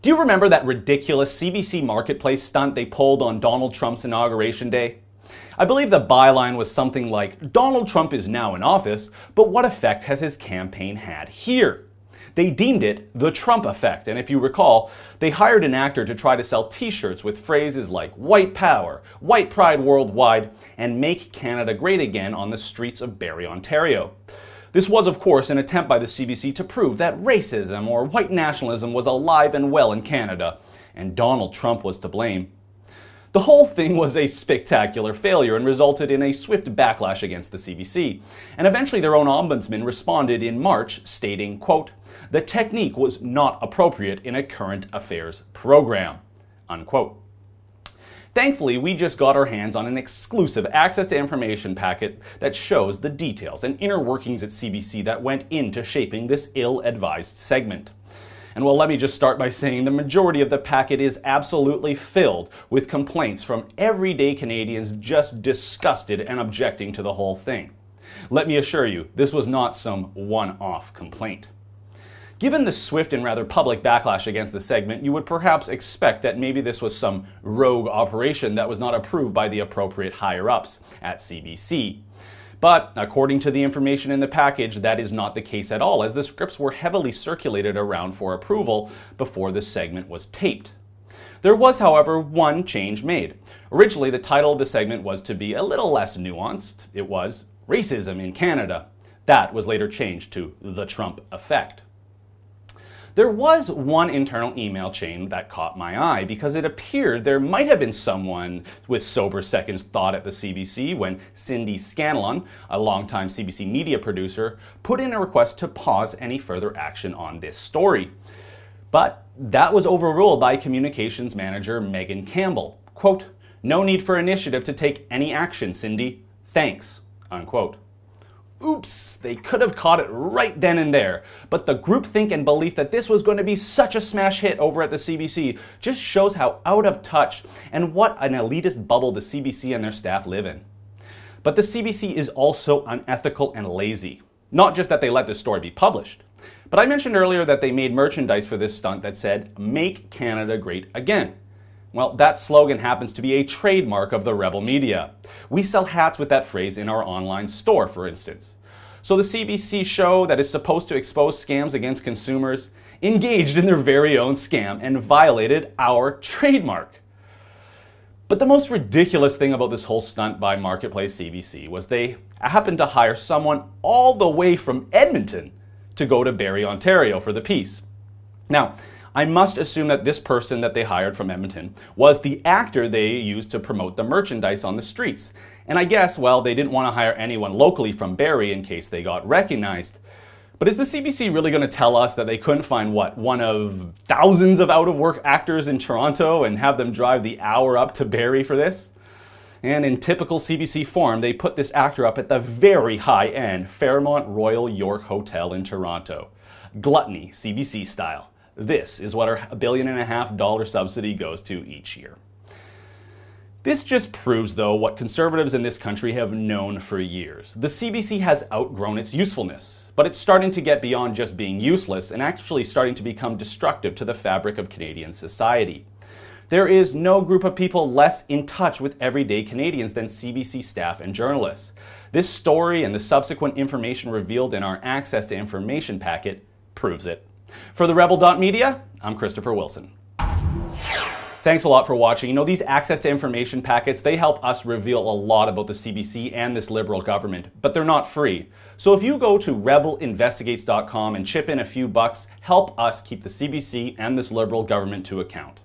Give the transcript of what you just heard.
Do you remember that ridiculous CBC Marketplace stunt they pulled on Donald Trump's inauguration day? I believe the byline was something like, "Donald Trump is now in office, but what effect has his campaign had here?" They deemed it the Trump effect, and if you recall, they hired an actor to try to sell t-shirts with phrases like white power, white pride worldwide, and make Canada great again on the streets of Barrie, Ontario. This was, of course, an attempt by the CBC to prove that racism or white nationalism was alive and well in Canada, and Donald Trump was to blame. The whole thing was a spectacular failure and resulted in a swift backlash against the CBC, and eventually their own ombudsman responded in March stating, quote, "The technique was not appropriate in a current affairs program," unquote. Thankfully, we just got our hands on an exclusive access to information packet that shows the details and inner workings at CBC that went into shaping this ill-advised segment. And well, let me just start by saying the majority of the packet is absolutely filled with complaints from everyday Canadians just disgusted and objecting to the whole thing. Let me assure you, this was not some one-off complaint. Given the swift and rather public backlash against the segment, you would perhaps expect that maybe this was some rogue operation that was not approved by the appropriate higher-ups at CBC. But according to the information in the package, that is not the case at all, as the scripts were heavily circulated around for approval before the segment was taped. There was, however, one change made. Originally, the title of the segment was to be a little less nuanced. It was Racism in Canada. That was later changed to The Trump Effect. There was one internal email chain that caught my eye because it appeared there might have been someone with sober second thought at the CBC when Cindy Scanlon, a longtime CBC media producer, put in a request to pause any further action on this story. But that was overruled by communications manager Megan Campbell. Quote, "No need for initiative to take any action, Cindy. Thanks," unquote. Oops, they could have caught it right then and there. But the groupthink and belief that this was going to be such a smash hit over at the CBC just shows how out of touch and what an elitist bubble the CBC and their staff live in. But the CBC is also unethical and lazy. Not just that they let this story be published, but I mentioned earlier that they made merchandise for this stunt that said, "Make Canada Great Again." Well, that slogan happens to be a trademark of the rebel media. We sell hats with that phrase in our online store, for instance. So the CBC show that is supposed to expose scams against consumers engaged in their very own scam and violated our trademark. But the most ridiculous thing about this whole stunt by Marketplace CBC was they happened to hire someone all the way from Edmonton to go to Barrie, Ontario for the piece. Now, I must assume that this person that they hired from Edmonton was the actor they used to promote the merchandise on the streets. And I guess, well, they didn't want to hire anyone locally from Barrie in case they got recognized. But is the CBC really going to tell us that they couldn't find, what, one of thousands of out-of-work actors in Toronto and have them drive the hour up to Barrie for this? And in typical CBC form, they put this actor up at the very high-end Fairmont Royal York Hotel in Toronto. Gluttony, CBC style. This is what our $1.5 billion subsidy goes to each year. This just proves, though, what conservatives in this country have known for years. The CBC has outgrown its usefulness, but it's starting to get beyond just being useless and actually starting to become destructive to the fabric of Canadian society. There is no group of people less in touch with everyday Canadians than CBC staff and journalists. This story and the subsequent information revealed in our Access to Information packet proves it. For the Rebel.media, I'm Christopher Wilson. Thanks a lot for watching. You know, these Access to Information packets, they help us reveal a lot about the CBC and this Liberal government, but they're not free. So if you go to rebelinvestigates.com and chip in a few bucks, help us keep the CBC and this Liberal government to account.